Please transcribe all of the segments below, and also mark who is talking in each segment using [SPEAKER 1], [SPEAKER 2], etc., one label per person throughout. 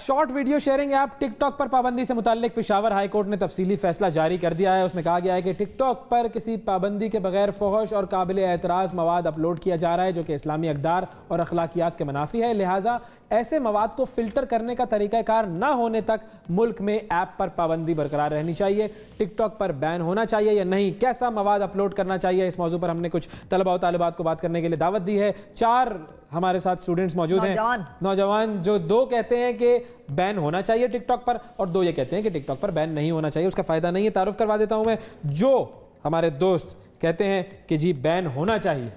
[SPEAKER 1] Short video sharing app ٹک talk پر پابندی سے متعلق پشاور ہائی کورٹ نے تفصیلی فیصلہ جاری کر دیا ہے۔ اس میں کہا گیا ہے کہ ٹک ٹاک پر کسی پابندی کے بغیر فحش اور قابل اعتراض مواد اپلوڈ کیا جا رہا ہے جو کہ اسلامی اقدار اور اخلاقیات کے منافی ہے، لہٰذا ایسے مواد کو فلٹر کرنے کا طریقہ کار نہ ہونے تک ملک میں ایپ پر پابندی برقرار رہنی چاہیے۔ ٹک ٹاک پر بین ہونا چاہیے یا نہیں، کیسا مواد اپلوڈ کرنا چاہیے، اس موضوع پر ہم نے کچھ طلبہ و طالبات کو بات کرنے کے لیے دعوت دی ہے۔ 4 ہمارے ساتھ اسٹوڈنٹس موجود ہیں، نوجوان، جو 2 کہتے ہیں کہ بین ہونا چاہیے ٹک ٹاک پر اور 2 یہ کہتے ہیں کہ ٹک ٹاک پر بین نہیں ہونا چاہیے، اس کا فائدہ نہیں ہے۔ تعارف کروا دیتا ہوں میں، جو ہمارے دوست کہتے ہیں کہ جی بین ہونا چاہیے،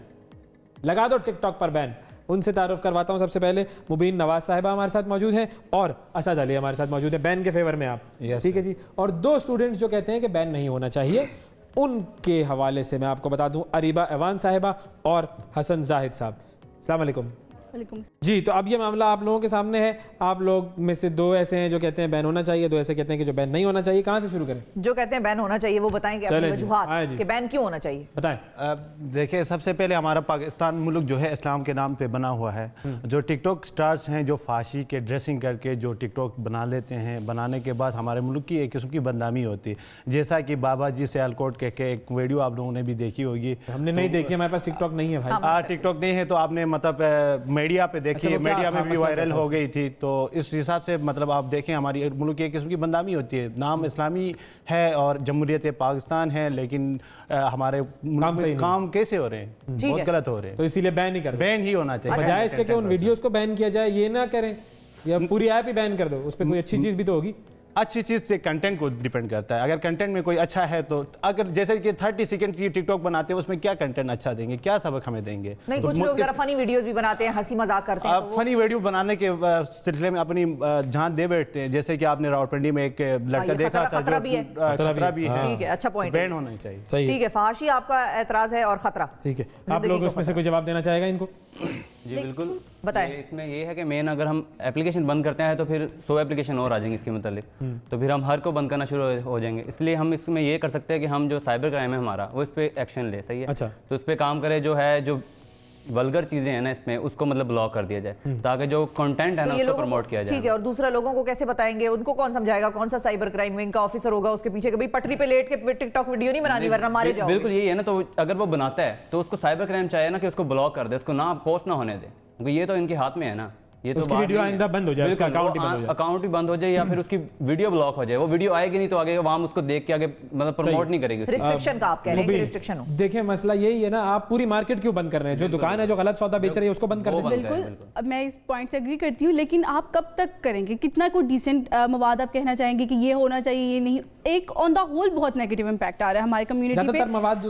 [SPEAKER 1] لگا دو ٹک ٹاک پر بین، ان سے تعارف کرواتا ہوں۔ سب سے پہلے مبین نواز صاحبہ ہمارے ساتھ موجود ہیں اور اسد علی ہمارے ساتھ موجود ہیں، بین کے فیور میں آپ، ٹھیک ہے جی۔ اور 2 اسٹوڈنٹس جو کہتے ہیں کہ بین نہیں ہونا چاہیے، ان کے حوالے سے میں آپ کو بتا دوں، اریبہ ایوان صاحبہ اور حسن زاہد صاحب۔ السلام علیکم۔ جی، تو اب یہ معاملہ آپ لوگوں کے سامنے ہے، آپ لوگ میں سے 2 ایسے ہیں جو کہتے ہیں بین ہونا چاہیے، 2 ایسے کہتے ہیں کہ جو بین نہیں ہونا چاہیے۔ کہاں سے شروع کریں؟ جو کہتے ہیں بین ہونا چاہیے وہ بتائیں گے اپنی وجوہات کہ بین کیوں ہونا چاہیے، بتائیں۔
[SPEAKER 2] دیکھیں، سب سے پہلے ہمارا پاکستان ملک جو ہے اسلام کے نام پہ بنا ہوا ہے۔ جو ٹک ٹاک سٹارز ہیں جو فحاشی کے ڈریسنگ کر کے جو ٹک ٹاک بنا لیتے ہیں، بنانے کے بعد ہمارے ملک کی ایک قسم کی بدنامی ہوتی ہے، جیسا کہ بابا جی سیالکوٹ کے ایک ویڈیو آپ لوگوں نے بھی دیکھی ہوگی۔
[SPEAKER 1] ہم نے نہیں دیکھی، ہمارے پاس ٹک ٹاک نہیں ہے بھائی۔
[SPEAKER 2] ٹک ٹاک نہیں ہے تو آپ نے مطلب میڈیا پہ دیکھی، میڈیا میں بھی وائرل ہو گئی تھی، تو اس حساب سے مطلب آپ دیکھیں ہماری ملک کی ایک قسم کی بدنامی ہوتی ہے۔ نام اسلامی ہے اور جمہوریت پاکستان ہے، لیکن ہمارے ملک میں کام کیسے ہو رہے ہیں، بہت غلط ہو رہے ہیں،
[SPEAKER 1] تو اسی لیے بین ہی کر،
[SPEAKER 2] بین ہی ہونا چاہیے،
[SPEAKER 1] بجائے اس کے کہ ان ویڈیوز کو بین کیا جائے، یہ نہ کریں، یا پوری ایپ ہی بین کر دو، اس پہ کوئی اچھی چیز بھی تو ہوگی۔
[SPEAKER 2] اچھی چیز سے کنٹینٹ کو ڈیپینڈ کرتا ہے، اگر کنٹینٹ میں کوئی اچھا ہے تو، اگر جیسے کہ 30 سیکنڈ کی ٹک ٹاک بناتے ہیں اس میں کیا کنٹینٹ اچھا دیں گے، کیا سبق ہمیں دیں گے؟
[SPEAKER 3] نہیں، کچھ لوگ ذرا فنی ویڈیوز بھی بناتے ہیں، ہنسی مذاق کرتے ہیں،
[SPEAKER 2] فنی ویڈیو بنانے کے سلسلے میں اپنی جان دے بیٹھتے ہیں، جیسے کہ آپ نے راولپنڈی میں ایک لڑکا دیکھا تھا،
[SPEAKER 3] خطرہ بھی ہے،
[SPEAKER 2] ٹھیک
[SPEAKER 3] ہے، اچھا پوائنٹ،
[SPEAKER 2] بین ہونا چاہیے،
[SPEAKER 3] ٹھیک ہے۔ فحاشی آپ کا اعتراض ہے اور خطرہ،
[SPEAKER 1] ٹھیک ہے، آپ لوگ اس میں سے کوئی جواب دینا چاہے گا ان کو؟
[SPEAKER 4] جی بالکل،
[SPEAKER 3] بتائیں۔
[SPEAKER 4] اس میں یہ ہے کہ مین اگر ہم اپلیکیشن بند کرتے ہیں تو پھر 100 اپلیکیشن اور آ جائیں گے اس کے متعلق، تو پھر ہم ہر کو بند کرنا شروع ہو جائیں گے۔ اس لیے ہم اس میں یہ کر سکتے ہیں کہ ہم جو سائبر کرائم ہے ہمارا، وہ اس پہ ایکشن لے، صحیح ہے، تو اس پہ کام کرے، جو ہے جو ولگر چیزیں ہیں نا اس میں، اس کو مطلب بلاک کر دیا جائے تاکہ جو کنٹینٹ ہے نا اس کو پروموٹ کیا جائے۔
[SPEAKER 3] ٹھیک ہے، اور دوسرا لوگوں کو کیسے بتائیں گے، ان کو کون سمجھائے گا، کون سا سائبر کرائم ونگ کا آفیسر ہوگا اس کے پیچھے کہ بھئی پٹری پہ لیٹ کے ٹک ٹاک ویڈیو نہیں بنانی ورنہ مارے جاؤ گے۔
[SPEAKER 4] بالکل یہی ہے نا، تو اگر وہ بناتا ہے تو اس کو سائبر کرائم چاہیے نا کہ اس کو بلاک کر دے، اس کو نہ پوسٹ نہ ہونے دے، کیونکہ یہ تو ان کے ہاتھ میں ہے نا، یہ تو
[SPEAKER 1] ویڈیو آئندہ بند ہو جائے، اس کا
[SPEAKER 4] اکاؤنٹ ہی بند ہو جائے، یا پھر اس کی ویڈیو بلاک ہو جائے، وہ ویڈیو آئے گی نہیں تو آگے عوام اس کو دیکھ کے آگے مطلب پروموٹ نہیں کرے گی۔
[SPEAKER 3] ریسٹرکشن کا آپ کہہ رہے ہیں کہ ریسٹرکشن ہو؟
[SPEAKER 1] دیکھیں مسئلہ یہی ہے نا، آپ پوری مارکیٹ کیوں بند کر رہے ہیں؟ جو دکان ہے جو غلط سودا بیچ رہی ہے اس کو بند کر دیں۔
[SPEAKER 5] بالکل، میں اس پوائنٹ سے ایگری کرتی ہوں، لیکن آپ کب تک کریں گے؟ کتنا کوئی ڈیسنٹ مواد آپ کہنا چاہیں گے کہ یہ ہونا چاہیے، یہ نہیں؟ ایک آن دا ہول بہت نیگیٹو امپیکٹ آ رہا ہے ہماری کمیونٹی پہ۔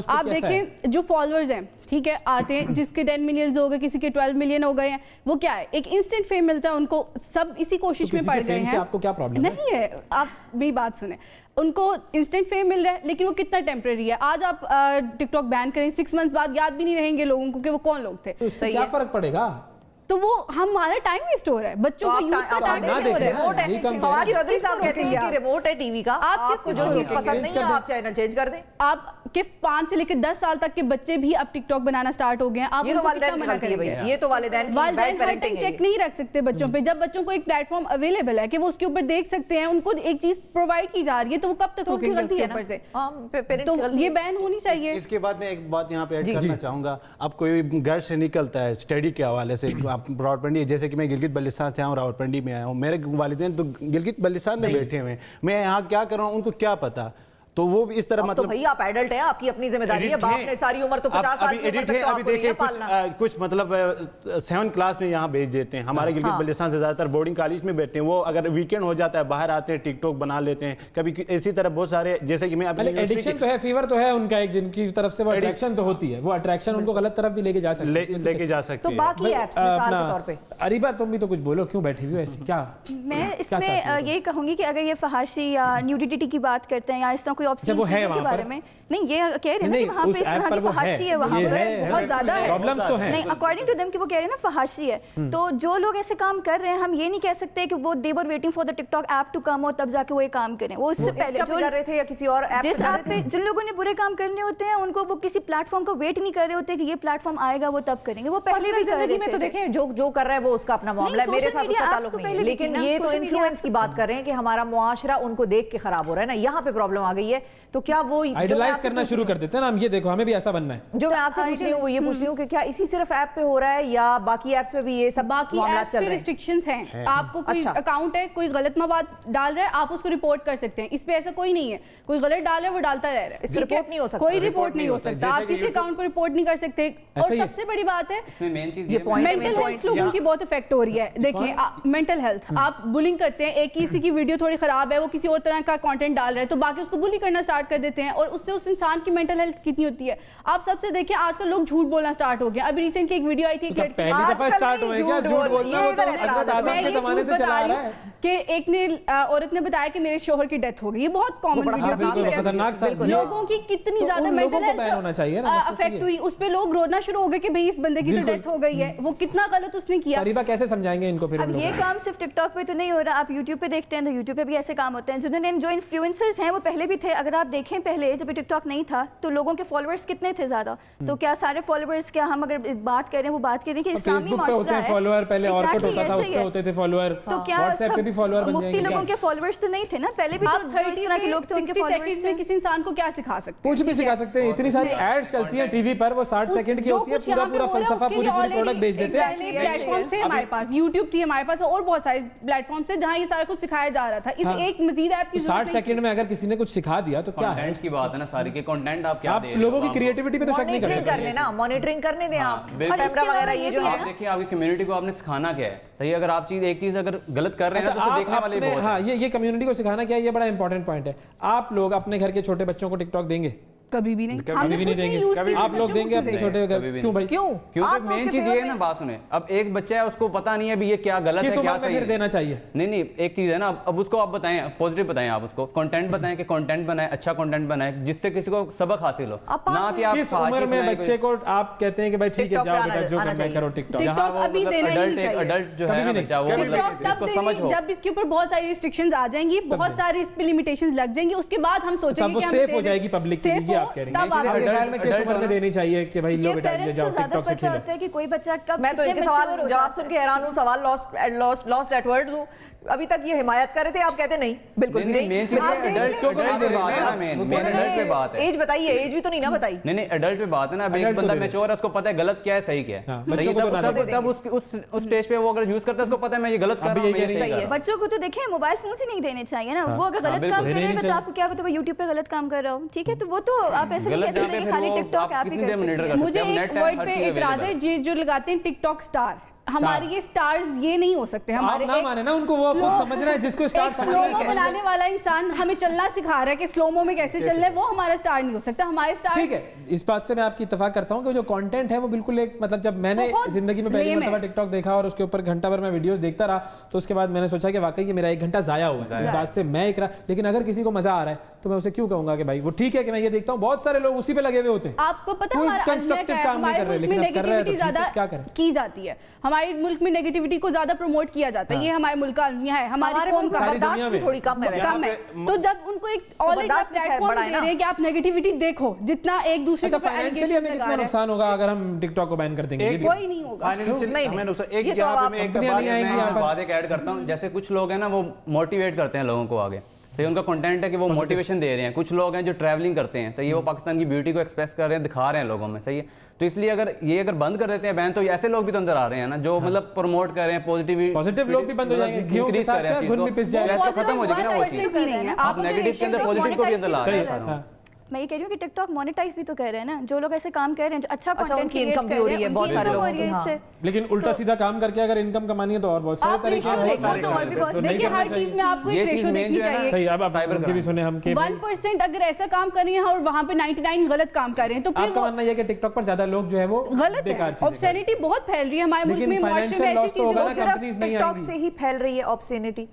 [SPEAKER 5] آپ دیکھیں جو فالوورز ہیں، ٹھیک ہے، آتے ہیں، جس کے 10 ملین ہو گئے، کسی کے 12 ملین ہو گئے ہیں، وہ کیا ہے، ایک انسٹنٹ فیم ملتا ہے ان کو، سب اسی کوشش میں پڑ گئے ہیں۔
[SPEAKER 1] آپ کو کیا پرابلم
[SPEAKER 5] نہیں ہے، آپ میری بات سنیں، ان کو انسٹنٹ فیم مل رہا ہے، لیکن وہ کتنا ٹیمپریری ہے۔ آج آپ ٹک ٹاک بین کریں، 6 منتھ بعد یاد بھی نہیں رہیں گے لوگوں کو کہ وہ کون لوگ تھے۔
[SPEAKER 1] اس سے کیا فرق پڑے گا؟
[SPEAKER 5] تو وہ ہمارا ٹائم ویسٹ ہو رہا ہے، بچوں کو یوتھ کا ٹائم ویسٹ ہو رہا ہے۔
[SPEAKER 3] فواد چودھری صاحب کہتے ہیں کہ ریموٹ ہے ٹی وی کا، آپ کو جو چیز پسند نہیں ہے آپ چینل چینج کر دیں۔
[SPEAKER 5] آپ کہ 5 سے لے کے 10 سال تک کے بچے بھی اب ٹک ٹاک بنانا سٹارٹ ہو گئے ہیں۔ آپ
[SPEAKER 3] یہ تو والدین کی غلطی ہے بھائی، یہ تو والدین کی بیڈ پیرنٹنگ ہے۔
[SPEAKER 5] چیک نہیں رکھ سکتے بچوں پہ، جب بچوں کو ایک پلیٹ فارم اویلیبل ہے کہ وہ اس کے اوپر دیکھ سکتے ہیں، ان کو ایک چیز پرووائڈ کی جا رہی ہے، تو وہ کب تک روکیں گے اس کے اوپر سے؟ تو یہ بین ہونی چاہیے۔
[SPEAKER 2] اس کے بعد میں ایک بات یہاں پہ ایڈ کرنا چاہوں گا، اب کوئی گھر سے نکلتا ہے اسٹڈی کے حوالے سے، آپ راولپنڈی، جیسے کہ میں گلگت بلتستان سے آیا ہوں، راولپنڈی میں آیا ہوں، میرے والدین تو گلگت بلتستان میں بیٹھے ہوئے ہیں، میں یہاں کیا کر رہا ہوں ان کو کیا پتا؟ تو وہ اس طرح مطلب،
[SPEAKER 3] تو بھائی آپ ایڈلٹ ہیں، آپ کی اپنی ذمہ داری ہے، باپ نے ساری عمر تو 50 سال کی عمر تک تو آپ کو نہیں پالنا۔
[SPEAKER 2] کچھ مطلب 7 کلاس میں یہاں بھیج دیتے ہیں، ہمارے گلگت بلتستان سے زیادہ تر بورڈنگ کالج میں بیٹھتے ہیں، وہ اگر ویکینڈ ہو جاتا ہے باہر آتے ہیں، ٹک ٹاک بنا لیتے ہیں، کبھی اسی طرح بہت سارے، جیسے کہ میں
[SPEAKER 1] ایڈکشن تو ہے، فیور تو ہے ان کا ایک، جن کی طرف سے وہ اٹریکشن تو ہوتی ہے، وہ اٹریکشن ان کو غلط طرف بھی لے کے جا سکتے ہیں۔
[SPEAKER 3] تو باقی ایپس مثال کے طور پہ
[SPEAKER 1] اریبہ تم بھی تو کچھ بولو، کیوں بیٹھی ہوئی ایسی؟ کیا
[SPEAKER 6] میں اس میں یہ کہوں گی کہ اگر یہ فحاشی یا نیوڈیٹی کی بات کرتے ہیں یا اس طرح کوئی कोई ऑब्सीन चीज़ों के बारे में नहीं, ये कह रहे हैं ना कि वहाँ पे इस तरह की फहाशी है, वहाँ पे बहुत ज़्यादा है, प्रॉब्लम्स तो हैं। नहीं, अकॉर्डिंग टू देम कि वो कह रहे हैं ना फहाशी है, तो जो लोग ऐसे काम कर रहे हैं हम ये नहीं कह सकते कि वो they were waiting for the TikTok app to come और तब जाके वो ये काम करें। वो इससे पहले जो
[SPEAKER 3] कर रहे थे या किसी और ऐप
[SPEAKER 6] जिस ऐप पे जिन लोगों ने बुरे काम करने होते हैं उनको वो किसी प्लेटफॉर्म को वेट नहीं कर रहे होते कि ये प्लेटफॉर्म आएगा वो तब करेंगे, वो पहले भी कर रहे थे।
[SPEAKER 3] तो देखें जो कर रहा है वो उसका अपना मामला है, मेरे साथ उसका ताल्लुक नहीं है, लेकिन ये तो इन्फ्लुएंस की बात कर रहे हैं कि हमारा मुआशरा उनको देख के खराब हो रहा है ना, यहाँ पे प्रॉब्लम आ गई है। तो क्या वो
[SPEAKER 1] आइडलाइज करना शुरू कर देते हैं ना, हम ये देखो हमें भी ऐसा बनना है।
[SPEAKER 3] जो मैं आपसे पूछ रही हूँ वो ये पूछ रही हूँ कि क्या इसी सिर्फ ऐप पे हो रहा है या बाकी ऐप्स पे भी ये सब मामला चल रहा है?
[SPEAKER 5] रिस्ट्रिक्शंस हैं, आपको कोई अकाउंट है, कोई गलत मवाद डाल रहा है, आप उसको रिपोर्ट कर सकते हैं। इस पे ऐसा कोई नहीं है, कोई गलत डाल रहा है वो डालता रह रहा है, इस रिपोर्ट नहीं हो सकता, कोई रिपोर्ट नहीं हो सकता, आप किसी अकाउंट को रिपोर्ट नहीं कर सकते। और सबसे बड़ी बात है मेंटल हेल्थ लोगों की बहुत इफेक्ट हो रही है। देखिए मेंटल हेल्थ, आप बुलिंग करते हैं, एक किसी की वीडियो थोड़ी खराब है, वो किसी और तरह का कंटेंट डाल रहा है तो बाकी उसको बुली करना स्टार्ट कर देते हैं, और उससे उस इंसान की मेंटल हेल्थ कितनी होती है। आप सबसे देखिए आजकल लोग झूठ बोलना स्टार्ट हो गया। अभी रिसेंटली एक वीडियो आई थी,
[SPEAKER 1] पहली दफा स्टार्ट हुआ है क्या झूठ बोलना? वो तो आदम के जमाने से चला आ रहा है
[SPEAKER 5] कि एक ने औरत ने बताया कि मेरे शोहर की डेथ हो गई। ये बहुत कॉमन वीडियो
[SPEAKER 1] था, खतरनाक था।
[SPEAKER 5] लोगों की कितनी ज्यादा मेंटल हेल्थ अफेक्ट हुई, उस पे लोग रोना शुरू हो गए कि भाई इस बंदे की तो डेथ हो गई है, वो कितना गलत उसने किया।
[SPEAKER 1] करीबा कैसे समझाएंगे इनको फिर?
[SPEAKER 6] अब ये काम सिर्फ टिकटॉक पे तो नहीं हो रहा, आप यूट्यूब पे देखते हैं तो यूट्यूब पे भी ऐसे काम होते हैं। जो इन्फ्लुएंसर्स हैं वो पहले भी थे, अगर आप देखें पहले जब टिकटॉक नहीं था तो लोगों के फॉलोअर्स कितने थे ज्यादा, तो क्या सारे फॉलोअर्स, क्या हम अगर बात करें वो बात करें कि इस्लामी माशरा है,
[SPEAKER 1] फॉलोअर पहले ऑर्कुट होता था, उस पे होते थे फॉलोअर,
[SPEAKER 6] तो क्या
[SPEAKER 1] व्हाट्सएप पे भी फॉलोअर बन
[SPEAKER 6] मुफ्ती लोगों के फॉलोअर्स तो नहीं थे ना पहले भी, तो इस तरह के लोग थे उनके फॉलोअर्स
[SPEAKER 5] में किसी इंसान को क्या सिखा सकते हैं?
[SPEAKER 1] कुछ भी सिखा सकते हैं। इतनी सारी एड्स चलती हैं टीवी पर, वो 60 सेकंड की होती है, पूरा फलसफा पूरी प्रोडक्ट बेच देते हैं।
[SPEAKER 5] पहले प्लेटफॉर्म थे हमारे पास, YouTube थी हमारे पास, और बहुत सारे प्लेटफॉर्म थे जहां ये सारा कुछ सिखाया जा रहा था। इस एक मजीद ऐप की
[SPEAKER 1] 60 सेकंड में अगर किसी ने कुछ सिखा दिया तो क्या है?
[SPEAKER 4] की बात है ना सारी के कंटेंट आप क्या दे रहे हो?
[SPEAKER 1] लोगों की क्रिएटिविटी पे तो शक नहीं कर सकते।
[SPEAKER 3] कर लेना, मॉनिटरिंग करने दें आप, कैमरा वगैरह ये जो है।
[SPEAKER 4] देखिए आपकी कम्युनिटी को आपने सिखाना क्या है, सही? अगर आप एक चीज अगर गलत कर रहे हैं तो देखने वाले बहुत हैं।
[SPEAKER 1] हाँ, ये कम्युनिटी को सिखाना क्या है, ये बड़ा इंपॉर्टेंट पॉइंट है। आप लोग अपने घर के छोटे बच्चों को टिकटॉक देंगे?
[SPEAKER 5] कभी भी नहीं,
[SPEAKER 1] कभी भी नहीं देंगे। आप लोग देंगे अपने छोटे? क्यों भाई?
[SPEAKER 4] क्योंकि मेन चीज ये है ना, बात सुने, अब एक बच्चा है उसको पता नहीं है भी ये क्या गलत है क्या सही है,
[SPEAKER 1] देना चाहिए।
[SPEAKER 4] नहीं एक चीज है ना, अब उसको आप बताएं, पॉजिटिव बताएं, आप उसको कंटेंट बताएं कि कंटेंट बनाए, अच्छा कंटेंट बनाए जिससे किसी को सबक हासिल हो, ना कि आप
[SPEAKER 1] किस उम्र में बच्चे को आप कहते हैं कि भाई ठीक है जाओ बेटा जो करना है करो टिकटॉक।
[SPEAKER 4] अडल्ट जो है बच्चा वो मतलब समझ हो,
[SPEAKER 5] जब इसके ऊपर बहुत सारी रिस्ट्रिक्शंस आ जाएंगी, बहुत सारी इस पे लिमिटेशंस लग जाएंगी, उसके बाद हम सोचेंगे
[SPEAKER 1] तब वो सेफ हो जाएगी पब्लिक के लिए। आप कह रहे हैं ख्याल में किस उम्र में देनी चाहिए कि भाई लो बेटा ये जाओ टिकटॉक से खेलो?
[SPEAKER 6] कि कोई बच्चा कब,
[SPEAKER 3] मैं तो इनके सवाल जवाब सुन के हैरान हूं, सवाल लॉस्ट एट वर्ड्स हूं। अभी तक ये हिमायत कर रहे थे, आप कहते नहीं, बिल्कुल भी नहीं।
[SPEAKER 4] मेन चीज एडल्ट पे बात है ना, मेन एडल्ट पे बात है।
[SPEAKER 3] एज बताइए, एज भी तो नहीं ना बताई।
[SPEAKER 4] नहीं एडल्ट पे बात है ना, एक बंदा मैच्योर है, उसको पता है गलत क्या है सही क्या है, तब उस स्टेज पे वो अगर यूज करता है उसको पता है मैं ये गलत कर रहा हूं।
[SPEAKER 6] बच्चों को तो देखें मोबाइल फोन से नहीं देने चाहिए ना, वो अगर गलत काम करेगा तो आपको क्या पता वो यूट्यूब पे गलत काम कर रहा हो, ठीक है? तो वो तो आप ऐसे नहीं कह सकते कि खाली टिकटॉक ऐप ही कर सकते हैं।
[SPEAKER 5] मुझे एक वर्ड पे इतराज है, जो लगाते हैं टिकटॉक स्टार, हमारे ये स्टार्स ये नहीं हो सकते। हमारे
[SPEAKER 1] आप ना माने ना उनको, वो खुद समझ रहे हैं जिसको स्टार
[SPEAKER 5] स्लोमो बनाने वाला इंसान हमें चलना सिखा रहा है कि स्लोमो में कैसे चल रहा है, वो हमारा स्टार नहीं हो सकता। हमारे स्टार
[SPEAKER 1] ठीक है, इस बात से मैं आपकी इत्तेफाक करता हूं कि जो कंटेंट है वो बिल्कुल एक मतलब जब मैंने जिंदगी में पहली मर्तबा टिकटॉक देखा और उसके ऊपर घंटा भर मैं वीडियोस देखता रहा तो उसके बाद मैंने सोचा कि वाकई ये मेरा 1 घंटा जाया हुआ है। इस बात से मैं एक रहा, लेकिन अगर किसी को मजा आ रहा है तो मैं उसे क्यों कहूंगा कि भाई वो ठीक है कि मैं ये देखता हूं, बहुत सारे लोग उसी पे लगे हुए होते हैं।
[SPEAKER 5] आपको पता है
[SPEAKER 1] कंस्ट्रक्टिव काम नहीं कर रहे, लेकिन अब कर रहे हैं तो क्या करें?
[SPEAKER 5] की जाती है हमारे मुल्क में, नेगेटिविटी को ज्यादा प्रमोट किया जाता है। ये हमारे मुल्क का अलमिया है, हमारे कौम का
[SPEAKER 3] बर्दाश्त भी थोड़ी कम है।
[SPEAKER 5] तो जब उनको एक ऑलरेडी प्लेटफॉर्म दे रहे हैं कि आप नेगेटिविटी देखो, जितना एक दूसरे
[SPEAKER 1] को फाइनेंशियली हमें कितना नुकसान होगा अगर हम टिकटॉक को बैन कर देंगे?
[SPEAKER 5] कोई नहीं होगा।
[SPEAKER 2] एक यहाँ पे
[SPEAKER 4] एक बात एक ऐड करता हूँ, जैसे कुछ लोग हैं ना वो मोटिवेट करते हैं लोगों को आगे, सही उनका कंटेंट है कि वो मोटिवेशन दे रहे हैं। कुछ लोग हैं जो ट्रैवलिंग करते हैं, सही है, वो पाकिस्तान की ब्यूटी को एक्सप्रेस कर रहे हैं, दिखा रहे हैं लोगों में, सही है। तो इसलिए अगर बंद कर देते हैं बैन, तो ऐसे लोग भी तो अंदर आ रहे हैं ना जो मतलब प्रमोट कर रहे हैं पॉजिटिव लोग भी बंद हो जाएंगे, घियों के साथ क्या घुन भी पिस जाएगा, खत्म हो जाएगी ना वो चीज। आप नेगेटिव के अंदर पॉजिटिव को भी अंदर ला रहे हैं।
[SPEAKER 6] मैं ये कह रही हूँ कि टिकटॉक मोनेटाइज भी तो कह रहे हैं ना, जो लोग ऐसे काम कर रहे हैं, जो अच्छा कंटेंट
[SPEAKER 3] की इनकम भी हो रही है बहुत सारे लोगों की,
[SPEAKER 6] इससे।
[SPEAKER 1] लेकिन उल्टा सीधा काम करके अगर इनकम कमानी है तो और बहुत सारे तरीके हैं।
[SPEAKER 5] देखिए हर चीज में आपको एक रेशो देखनी चाहिए।
[SPEAKER 1] सही, अब साइबर की भी सुने हम कि
[SPEAKER 5] 1% अगर ऐसा काम कर रहे हैं और वहां पे 99 गलत काम कर रहे हैं तो फिर
[SPEAKER 1] आपका मानना है कि टिकटॉक पर ज्यादा लोग जो है वो
[SPEAKER 5] गलत है। ऑब्सेनिटी बहुत फैल रही है हमारे मुल्क में, मुआशरे में ऐसी चीजें
[SPEAKER 3] सिर्फ टिकटॉक से ही फैल रही है ऑब्सेनिटी।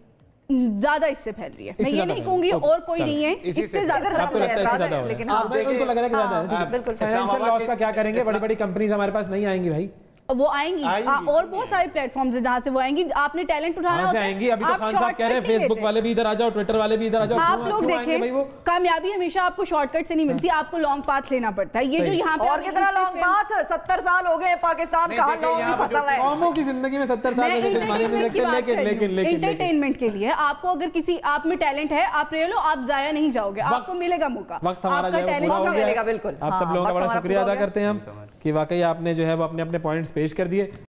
[SPEAKER 5] ज्यादा इससे फैल रही है। मैं ये नहीं कहूंगी और कोई नहीं है, इससे ज्यादा।
[SPEAKER 1] आपको लगता है इससे ज्यादा हो रहा है? उनको लग रहा है कि ज्यादा है। बिल्कुल। फाइनेंशियल लॉस का क्या करेंगे? बड़ी बड़ी कंपनीज हमारे पास नहीं आएंगी भाई,
[SPEAKER 5] वो आएंगी और बहुत सारे प्लेटफॉर्म्स हैं जहाँ से वो आएंगी। आपने टैलेंट उठाना होता है,
[SPEAKER 1] आएंगी। अभी तो खान साहब कह रहे हैं फेसबुक वाले भी इधर आ जाओ, ट्विटर वाले भी इधर आ जाओ।
[SPEAKER 5] आप लोग देखें, कामयाबी हमेशा आपको शॉर्टकट से नहीं मिलती, आपको लॉन्ग पाथ लेना पड़ता है। ये जो यहाँ पे
[SPEAKER 3] और कितना लॉन्ग पाथ, 70 साल हो गए पाकिस्तान कहाँ फंसा हुआ है।
[SPEAKER 1] कौमों की जिंदगी में 70 साल
[SPEAKER 5] लेकिन एंटरटेनमेंट के लिए आपको अगर किसी आप में टैलेंट है, आप ले लो, आप जाया नहीं जाओगे, आपको मिलेगा मौका।
[SPEAKER 1] वक्त हमारा
[SPEAKER 3] मिलेगा। बिल्कुल।
[SPEAKER 1] आप सब लोगों का बड़ा शुक्रिया अदा करते हैं हम कि वाकई आपने जो है वो अपने अपने पॉइंट्स पेश कर दिए।